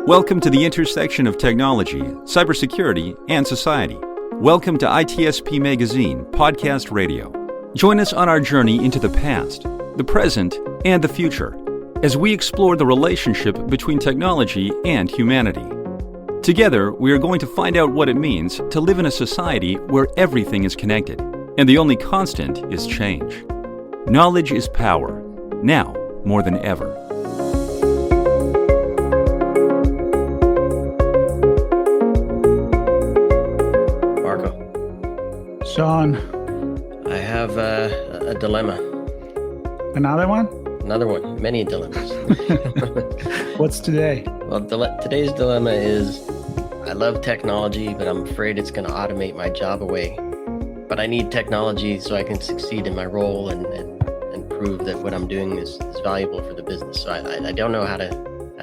Welcome to the intersection of technology, cybersecurity, and society. Welcome to ITSPmagazine Podcast Radio. Join us on our journey into the past, the present, and the future as we explore the relationship between technology and humanity. Together, we are going to find out what it means to live in a society where everything is connected, and the only constant is change. Knowledge is power, now more than ever. Sean, I have a dilemma. Another one? Another one. Many dilemmas. What's today? Well, today's dilemma is I love technology, but I'm afraid it's going to automate my job away. But I need technology so I can succeed in my role and prove that what I'm doing is valuable for the business. So I don't know how to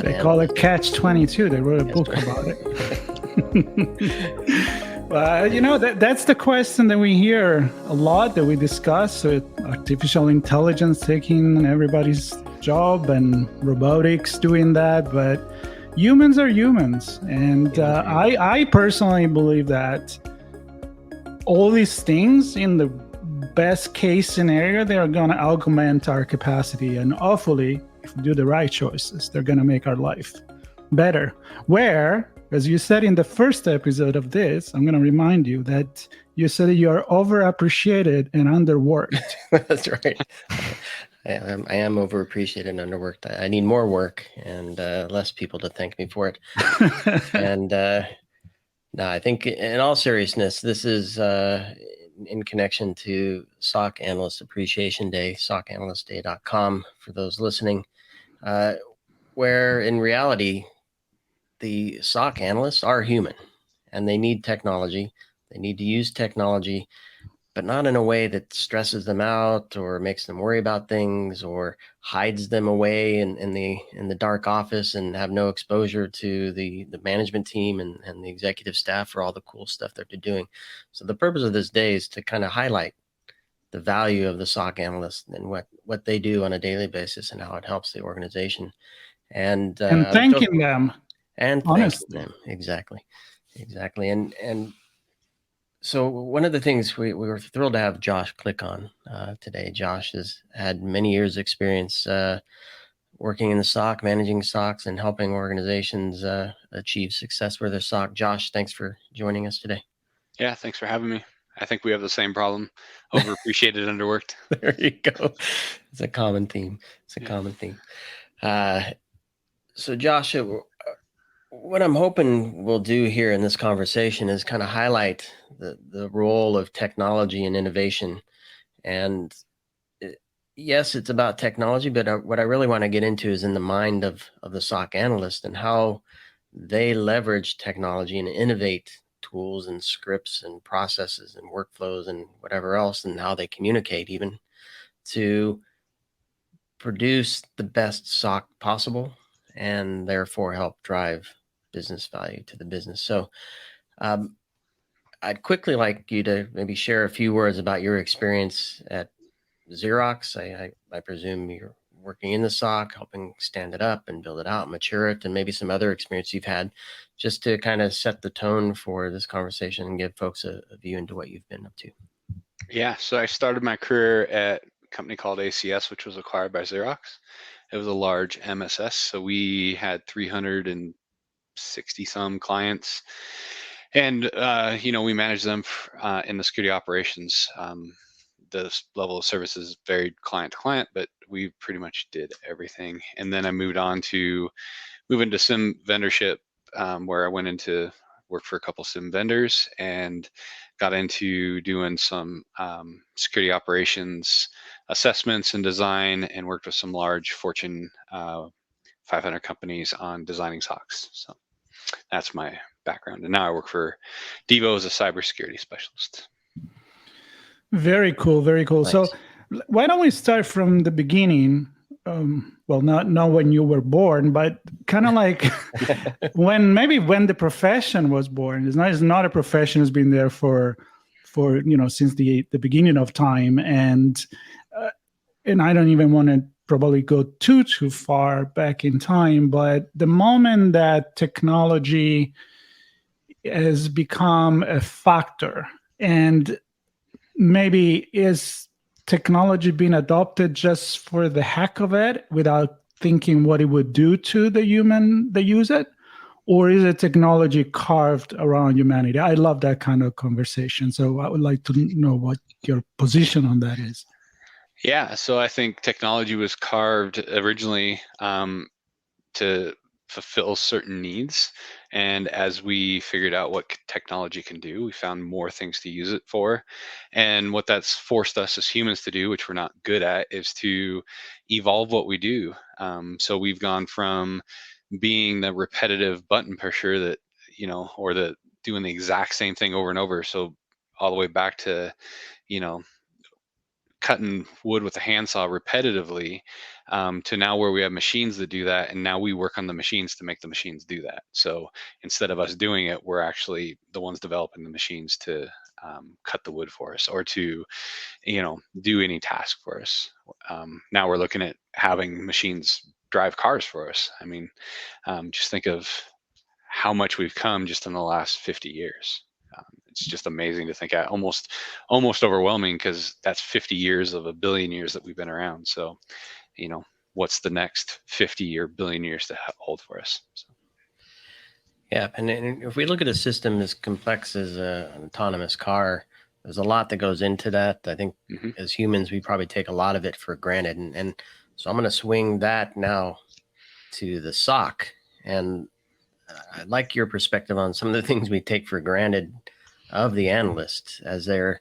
They call it Catch-22. They wrote a book about it. That's the question that we hear a lot, that we discuss with artificial intelligence taking everybody's job and robotics doing that. But humans are humans. And I personally believe that all these things, in the best case scenario, they are going to augment our capacity. And hopefully, if we do the right choices, they're going to make our life better. Where, as you said in the first episode of this, I'm going to remind you that you said that you are overappreciated and underworked. That's right. I am overappreciated and underworked. I need more work and less people to thank me for it. And no, I think in all seriousness, this is in connection to SOC Analyst Appreciation Day, socanalystday.com for those listening, where in reality, the SOC analysts are human and they need technology. They need to use technology, but not in a way that stresses them out or makes them worry about things or hides them away in the dark office and have no exposure to the management team and the executive staff for all the cool stuff that they're doing. So the purpose of this day is to kind of highlight the value of the SOC analyst and what they do on a daily basis and how it helps the organization. And thanking them. And thanking them. Exactly. And so one of the things we were thrilled to have Josh click on today. Josh has had many years experience working in the SOC, managing SOCs, and helping organizations achieve success with their SOC. Josh, thanks for joining us today. Yeah, thanks for having me. I think we have the same problem. Overappreciated, underworked. There you go. It's a common theme. Common theme. So Josh, what I'm hoping we'll do here in this conversation is kind of highlight the role of technology and innovation. And yes, it's about technology, but what I really want to get into is in the mind of the SOC analyst and how they leverage technology and innovate tools and scripts and processes and workflows and whatever else, and how they communicate even to produce the best SOC possible and therefore help drive business value to the business. So I'd quickly like you to maybe share a few words about your experience at Xerox. I presume you're working in the SOC, helping stand it up and build it out, mature it, and maybe some other experience you've had, just to kind of set the tone for this conversation and give folks a view into what you've been up to. Yeah, so I started my career at a company called ACS, which was acquired by Xerox. It was a large MSS, so we had 360 some clients, and we managed them in the security operations. The level of services varied client to client, but we pretty much did everything. And then I moved on to move into SIM vendorship, where I went into work for a couple SIM vendors and got into doing some security operations assessments and design, and worked with some large Fortune 500 companies on designing SOCs. So that's my background. And now I work for Devo as a cybersecurity specialist. Very cool. Very cool. Nice. So why don't we start from the beginning? Not when you were born, but kind of like when the profession was born. It's not a profession has been there for since the beginning of time. And I don't even want to probably go too far back in time, but the moment that technology has become a factor, and maybe is technology being adopted just for the heck of it without thinking what it would do to the human that use it? Or is it technology carved around humanity? I love that kind of conversation. So I would like to know what your position on that is. Yeah, so I think technology was carved originally to fulfill certain needs. And as we figured out what technology can do, we found more things to use it for. And what that's forced us as humans to do, which we're not good at, is to evolve what we do. So we've gone from being the repetitive button pusher that, or the doing the exact same thing over and over. So all the way back to, you know, cutting wood with a handsaw repetitively, to now where we have machines that do that, and now we work on the machines to make the machines do that. So instead of us doing it, we're actually the ones developing the machines to cut the wood for us, or to do any task for us. Now we're looking at having machines drive cars for us. I mean, just think of how much we've come just in the last 50 years. It's just amazing to think at, almost overwhelming, because that's 50 years of a billion years that we've been around. So, what's the next 50 or billion years to hold for us? So. Yeah, and if we look at a system as complex as an autonomous car, there's a lot that goes into that. I think as humans, we probably take a lot of it for granted. And so I'm going to swing that now to the SOC. And I'd like your perspective on some of the things we take for granted of the analysts as they're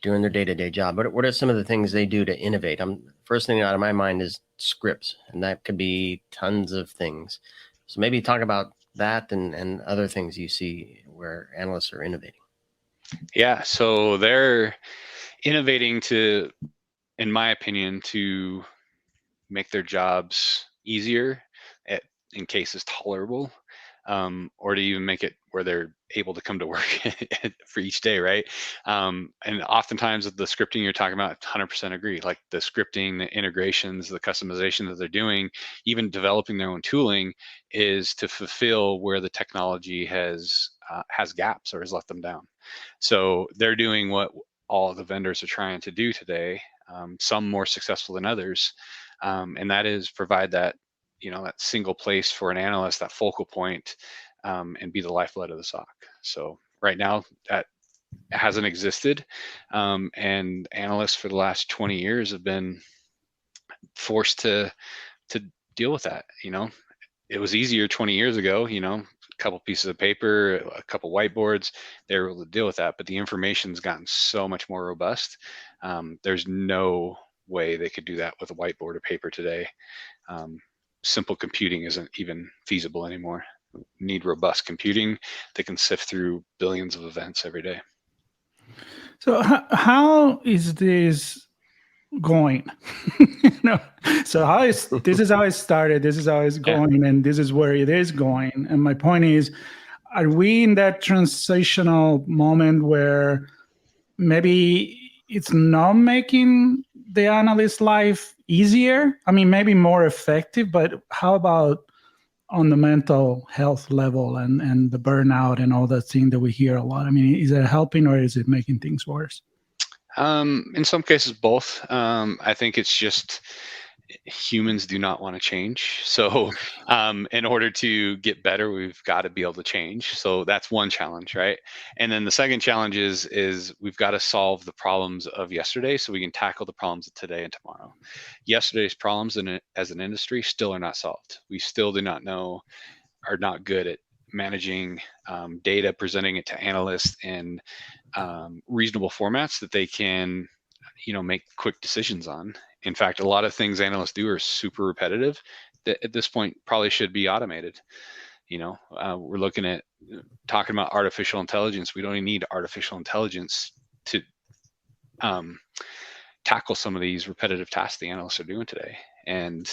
doing their day-to-day job. What are some of the things they do to innovate? First thing out of my mind is scripts, and that could be tons of things. So maybe talk about that and other things you see where analysts are innovating. Yeah, so they're innovating to, in my opinion, to make their jobs easier in cases tolerable, or to even make it where they're able to come to work for each day, right? And oftentimes the scripting you're talking about, 100% agree. Like the scripting, the integrations, the customization that they're doing, even developing their own tooling, is to fulfill where the technology has gaps or has let them down. So they're doing what all the vendors are trying to do today, some more successful than others, and that is provide that that single place for an analyst, that focal point, and be the lifeblood of the SOC. So right now that hasn't existed, and analysts for the last 20 years have been forced to deal with that. It was easier 20 years ago, a couple pieces of paper, a couple whiteboards, they were able to deal with that. But the information's gotten so much more robust. There's no way they could do that with a whiteboard or paper today. Simple computing isn't even feasible anymore. We need robust computing that can sift through billions of events every day. So how is this going? So this is how it started, this is how it's going, and this is where it is going. And my point is, are we in that transitional moment where maybe it's not making the analyst life easier? I mean, maybe more effective, but how about on the mental health level and the burnout and all that thing that we hear a lot? I mean, is it helping or is it making things worse? In some cases, both. I think it's just humans do not want to change. So in order to get better, we've got to be able to change. So that's one challenge, right? And then the second challenge is we've got to solve the problems of yesterday so we can tackle the problems of today and tomorrow. Yesterday's problems as an industry still are not solved. We still are not good at managing data, presenting it to analysts in reasonable formats that they can make quick decisions on. In fact, a lot of things analysts do are super repetitive that at this point probably should be automated. We're looking at talking about artificial intelligence. We don't even need artificial intelligence to tackle some of these repetitive tasks the analysts are doing today. And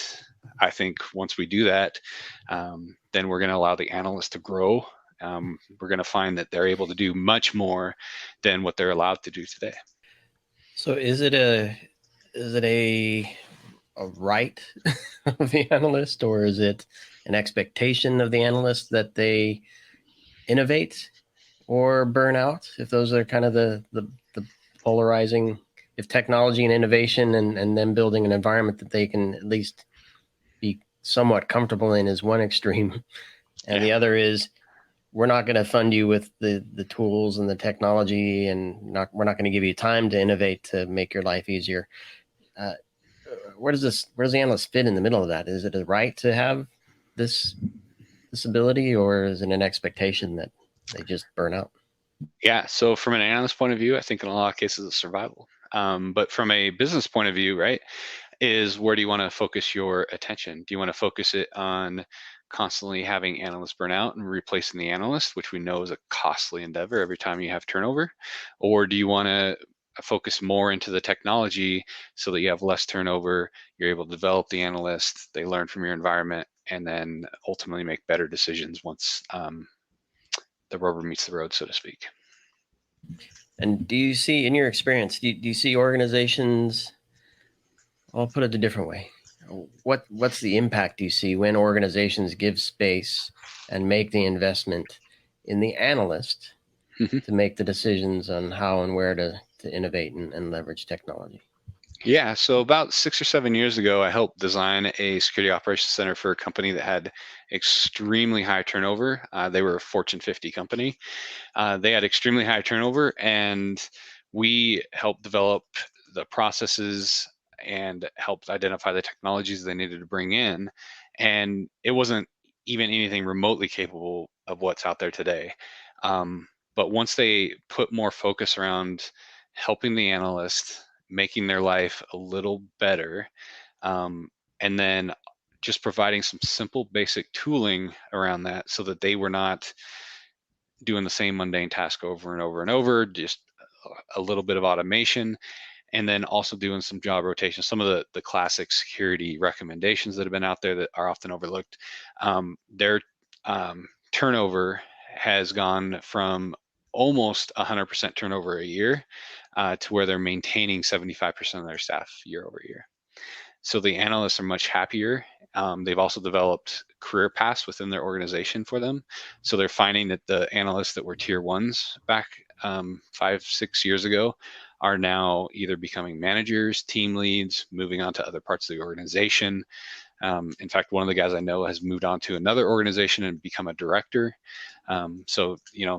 I think once we do that, then we're going to allow the analysts to grow. We're going to find that they're able to do much more than what they're allowed to do today. So is it a a right of the analyst, or is it an expectation of the analyst that they innovate or burn out? If those are kind of the polarizing, if technology and innovation and them building an environment that they can at least be somewhat comfortable in is one extreme, and the other is we're not going to fund you with the tools and the technology, and we're not going to give you time to innovate to make your life easier. Where does the analyst fit in the middle of that? Is it a right to have this ability, or is it an expectation that they just burn out? Yeah. So from an analyst point of view, I think in a lot of cases it's survival. But from a business point of view, right, is where do you want to focus your attention? Do you want to focus it on constantly having analysts burn out and replacing the analyst, which we know is a costly endeavor every time you have turnover? Or do you want to focus more into the technology so that you have less turnover, you're able to develop the analyst, they learn from your environment, and then ultimately make better decisions once the rubber meets the road, so to speak? And do you see, in your experience, do you see organizations, I'll put it a different way, what's the impact you see when organizations give space and make the investment in the analyst to make the decisions on how and where to innovate and leverage technology? Yeah, so about 6 or 7 years ago, I helped design a security operations center for a company that had extremely high turnover. They were a Fortune 50 company. They had extremely high turnover, and we helped develop the processes and helped identify the technologies they needed to bring in. And it wasn't even anything remotely capable of what's out there today. But once they put more focus around helping the analyst, making their life a little better, and then just providing some simple basic tooling around that so that they were not doing the same mundane task over and over and over, just a little bit of automation, and then also doing some job rotation. Some of the classic security recommendations that have been out there that are often overlooked, their turnover has gone from almost 100% turnover a year to where they're maintaining 75% of their staff year over year. So the analysts are much happier. They've also developed career paths within their organization for them. So they're finding that the analysts that were tier ones back 5-6 years ago are now either becoming managers, team leads, moving on to other parts of the organization. In fact, one of the guys I know has moved on to another organization and become a director. So,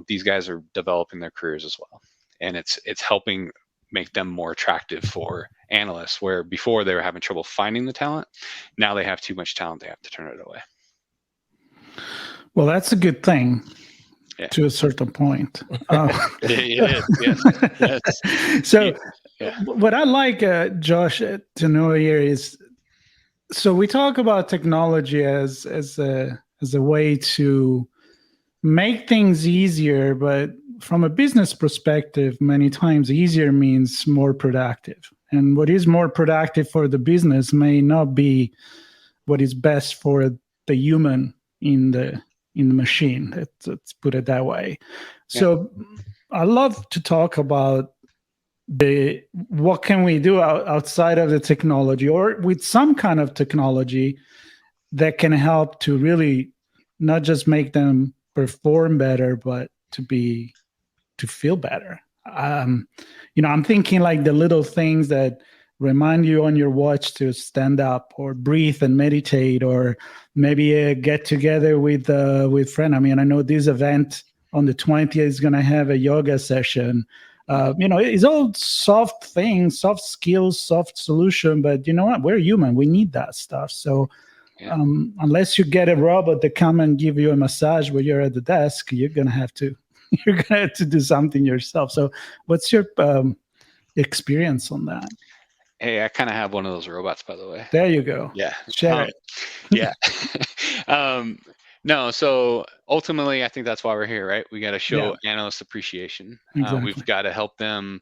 these guys are developing their careers as well. And it's helping make them more attractive for analysts, where before they were having trouble finding the talent. Now they have too much talent, they have to turn it away. Well, that's a good thing. Yeah. To a certain point. It is, yes. So what I like, Josh, to know here is, so we talk about technology as a way to make things easier, but from a business perspective, many times easier means more productive. And what is more productive for the business may not be what is best for the human in the machine. Let's put it that way. Yeah. So I love to talk about what can we do outside of the technology, or with some kind of technology that can help to really not just make them perform better, but to feel better. I'm thinking like the little things that remind you on your watch to stand up or breathe and meditate, or maybe get together with friend. I mean, I know this event on the 20th is going to have a yoga session. It's all soft things, soft skills, soft solution, but you know what? We're human. We need that stuff. So unless you get a robot that come and give you a massage while you're at the desk, you're going to have to do something yourself. So what's your experience on that? Hey, I kind of have one of those robots, by the way. There you go. Yeah. Share it. Yeah. No, so ultimately, I think that's why we're here, right? We got to show analyst appreciation. Exactly. We've got to help them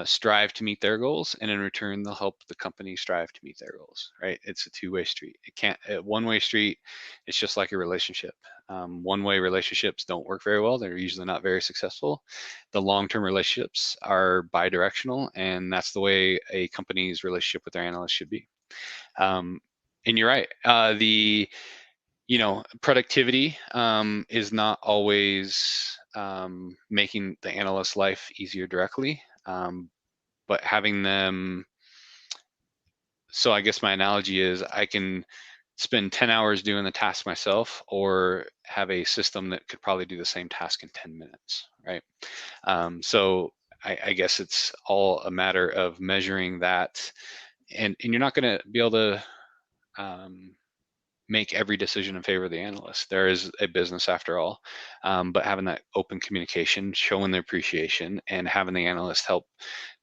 strive to meet their goals, and in return, they'll help the company strive to meet their goals, right? It's a two-way street. It can't, a one-way street. It's just like a relationship. One-way relationships don't work very well. They're usually not very successful. The long-term relationships are bi-directional, and that's the way a company's relationship with their analysts should be. And you're right. Productivity is not always making the analyst's life easier directly, but having them. So I guess my analogy is I can spend 10 hours doing the task myself, or have a system that could probably do the same task in 10 minutes, right? So I guess it's all a matter of measuring that, and you're not going to be able to make every decision in favor of the analyst. There is a business after all, but having that open communication, showing their appreciation, and having the analyst help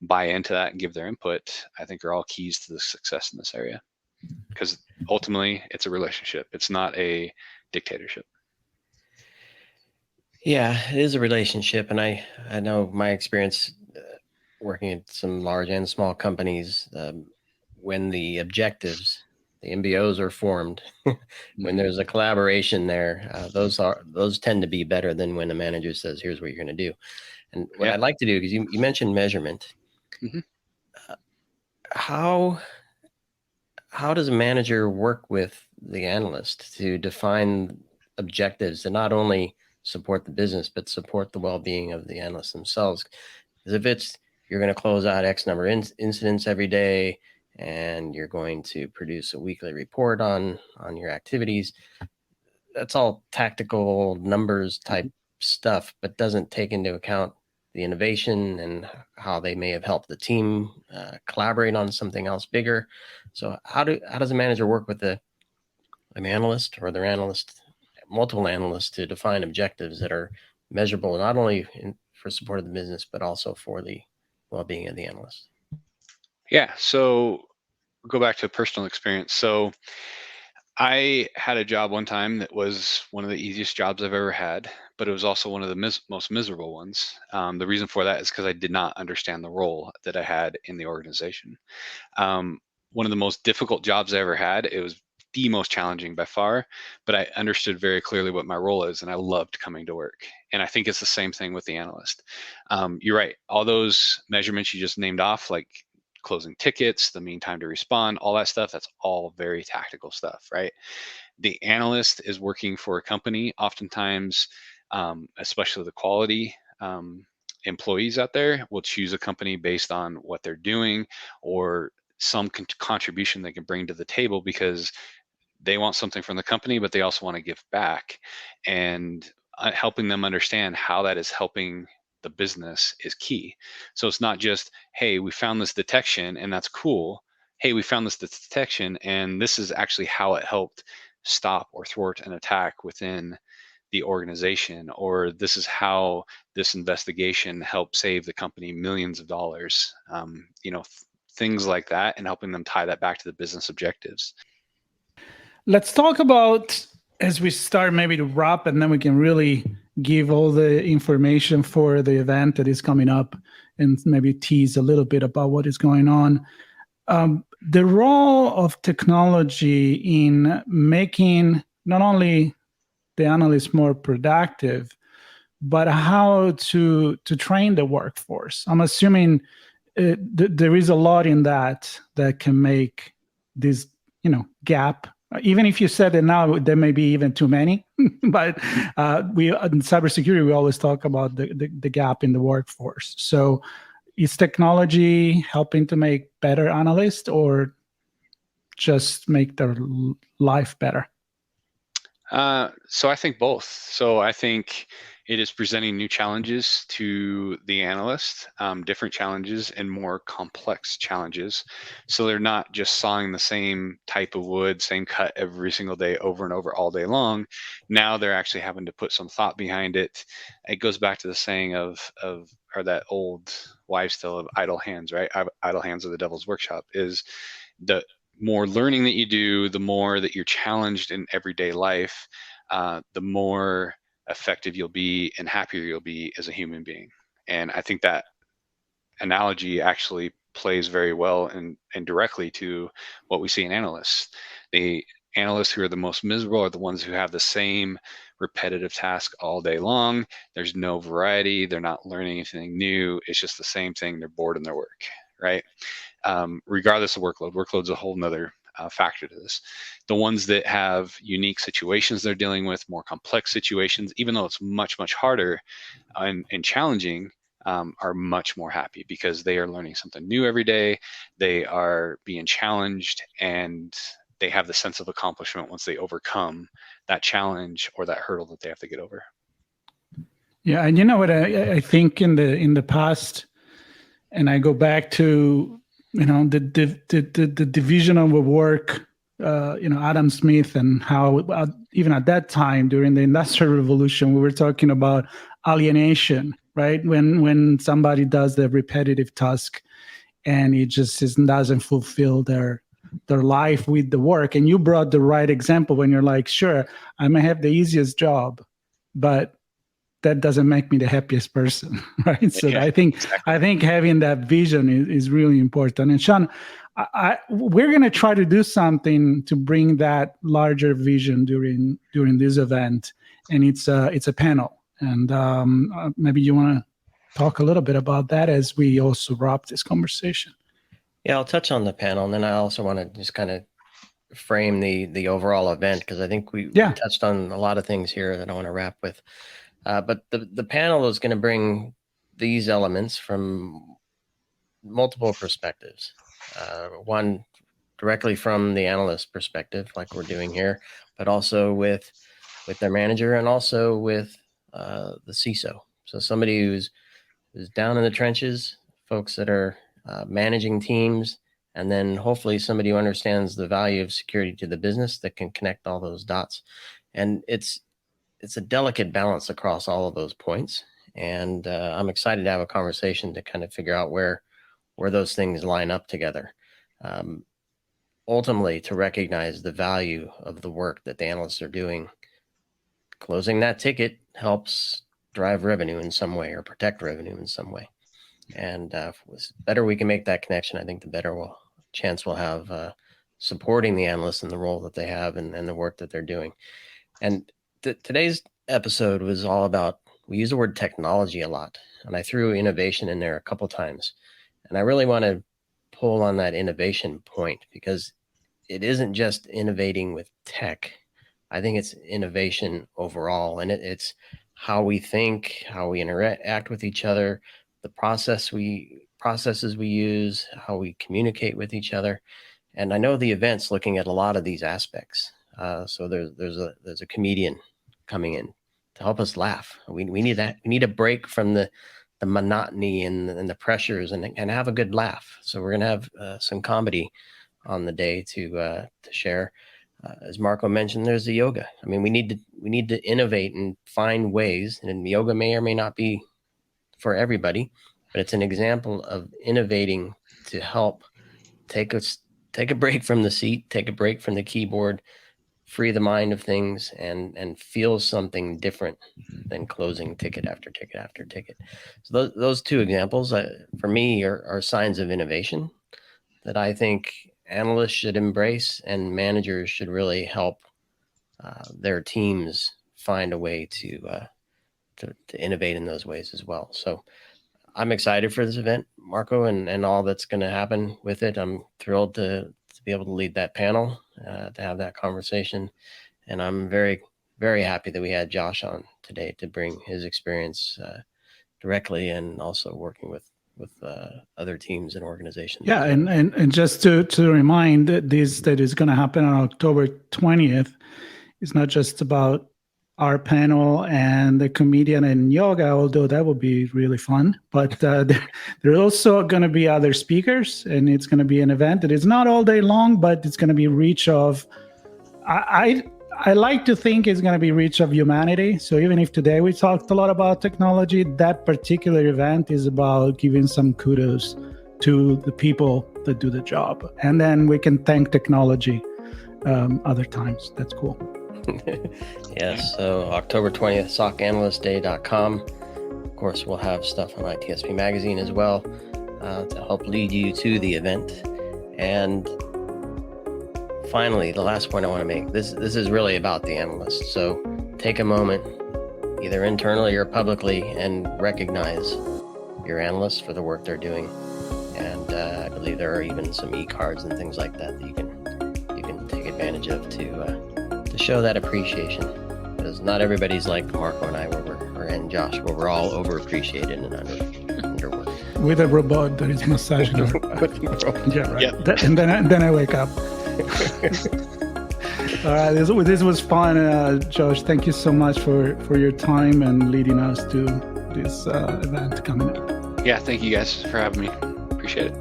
buy into that and give their input, I think are all keys to the success in this area. Because ultimately, it's a relationship. It's not a dictatorship. Yeah, it is a relationship, and I know my experience working at some large and small companies. When the objectives, the MBOs are formed, when there's a collaboration there, those tend to be better than when a manager says, "Here's what you're going to do." And what I'd like to do, because you mentioned measurement, how does a manager work with the analyst to define objectives and not only support the business, but support the well-being of the analysts themselves? Because if it's, you're going to close out X number of incidents every day, and you're going to produce a weekly report on your activities, that's all tactical numbers type stuff, but doesn't take into account the innovation and how they may have helped the team collaborate on something else bigger. So how does a manager work with an analyst or their analyst, multiple analysts, to define objectives that are measurable, not only for support of the business, but also for the well-being of the analyst? Yeah. So go back to a personal experience. So I had a job one time that was one of the easiest jobs I've ever had, but it was also one of the most miserable ones. The reason for that is because I did not understand the role that I had in the organization. One of the most difficult jobs I ever had. It was the most challenging by far, but I understood very clearly what my role is, and I loved coming to work. And I think it's the same thing with the analyst. You're right. All those measurements you just named off, like closing tickets, the mean time to respond, all that stuff, that's all very tactical stuff, right? The analyst is working for a company. Oftentimes, especially the quality employees out there will choose a company based on what they're doing, or some contribution they can bring to the table, because they want something from the company, but they also want to give back. And helping them understand how that is helping the business is key. So it's not just, hey, we found this detection and that's cool. Hey, we found this detection and this is actually how it helped stop or thwart an attack within the organization, or this is how this investigation helped save the company millions of dollars. Things like that, and helping them tie that back to the business objectives. Let's talk about, as we start maybe to wrap, and then we can really give all the information for the event that is coming up and maybe tease a little bit about what is going on. The role of technology in making not only the analysts more productive, but how to train the workforce. I'm assuming there is a lot in that can make this gap. Even if you said that now there may be even too many, but we in cybersecurity, we always talk about the gap in the workforce. So is technology helping to make better analysts, or just make their life better? So I think both. So I think it is presenting new challenges to the analyst, different challenges and more complex challenges. So they're not just sawing the same type of wood, same cut every single day over and over all day long. Now they're actually having to put some thought behind it. It goes back to the saying or that old wives' tale of idle hands, right? Idle hands are the devil's workshop. Is the more learning that you do, the more that you're challenged in everyday life, the more effective you'll be and happier you'll be as a human being. And I think that analogy actually plays very well and directly to what we see in analysts. The analysts who are the most miserable are the ones who have the same repetitive task all day long. There's no variety. They're not learning anything new. It's just the same thing. They're bored in their work, right? Regardless of workload's a whole nother factor to this. The ones that have unique situations they're dealing with, more complex situations, even though it's much, much harder and challenging, are much more happy because they are learning something new every day. They are being challenged, and they have the sense of accomplishment once they overcome that challenge or that hurdle that they have to get over. Yeah, and you know what I think in the past, and I go back to the division of work, Adam Smith, and how even at that time during the Industrial Revolution we were talking about alienation, right? When somebody does the repetitive task and it just doesn't fulfill their life with the work. And you brought the right example when you're like, sure, I may have the easiest job, but that doesn't make me the happiest person, right? So Yeah, I think exactly. I think having that vision is really important. And Sean, we're going to try to do something to bring that larger vision during this event, and it's a panel. And maybe you want to talk a little bit about that as we also wrap this conversation. Yeah, I'll touch on the panel, and then I also want to just kind of frame the overall event, because I think we touched on a lot of things here that I want to wrap with. But the panel is going to bring these elements from multiple perspectives. One directly from the analyst perspective, like we're doing here, but also with their manager, and also with the CISO. So somebody who's down in the trenches, folks that are managing teams, and then hopefully somebody who understands the value of security to the business that can connect all those dots. And it's a delicate balance across all of those points. And I'm excited to have a conversation to kind of figure out where those things line up together. Ultimately, to recognize the value of the work that the analysts are doing. Closing that ticket helps drive revenue in some way, or protect revenue in some way. And the better we can make that connection, I think the better chance we'll have supporting the analysts in the role that they have and the work that they're doing. And today's episode was all about, we use the word technology a lot, and I threw innovation in there a couple times. And I really want to pull on that innovation point, because it isn't just innovating with tech. I think it's innovation overall, and it's how we think, how we interact with each other, the processes we use, how we communicate with each other. And I know the event's looking at a lot of these aspects. So there's a comedian coming in to help us laugh. We need that. We need a break from the monotony and the pressures, and have a good laugh. So we're gonna have some comedy on the day to share. As Marco mentioned, there's the yoga. I mean, we need to innovate and find ways. And yoga may or may not be for everybody, but it's an example of innovating to help take a break from the seat, take a break from the keyboard, free the mind of things, and feel something different than closing ticket after ticket after ticket. So those two examples for me are signs of innovation that I think analysts should embrace, and managers should really help their teams find a way to innovate in those ways as well. So I'm excited for this event, Marco, and all that's going to happen with it. I'm thrilled to be able to lead that panel, to have that conversation. And I'm very, very happy that we had Josh on today to bring his experience directly, and also working with other teams and organizations. Yeah, and just to remind that is going to happen on October 20th. It's not just about our panel and the comedian and yoga, although that would be really fun. But there's also going to be other speakers, and it's going to be an event that is not all day long, but it's going to be reach of, I like to think it's going to be reach of humanity. So even if today we talked a lot about technology, that particular event is about giving some kudos to the people that do the job. And then we can thank technology other times. That's cool. Yes, so October 20th, SOCAnalystDay.com. Of course, we'll have stuff on ITSPmagazine as well to help lead you to the event. And finally, the last point I want to make, this is really about the analysts. So take a moment, either internally or publicly, and recognize your analysts for the work they're doing. And I believe there are even some e-cards and things like that you can advantage of to show that appreciation. Because not everybody's like Marco and I, and Josh, where we're all overappreciated and underworked. With a robot that is massaging her. Yeah, right. Yep. And then I wake up. All right, this was fun, Josh. Thank you so much for your time and leading us to this event coming up. Yeah, thank you guys for having me. Appreciate it.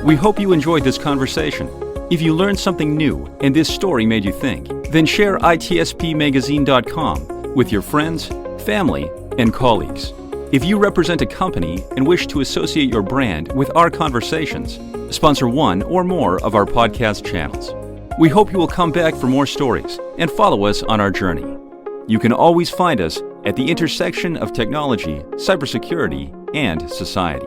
We hope you enjoyed this conversation. If you learned something new and this story made you think, then share ITSPmagazine.com with your friends, family, and colleagues. If you represent a company and wish to associate your brand with our conversations, sponsor one or more of our podcast channels. We hope you will come back for more stories and follow us on our journey. You can always find us at the intersection of technology, cybersecurity, and society.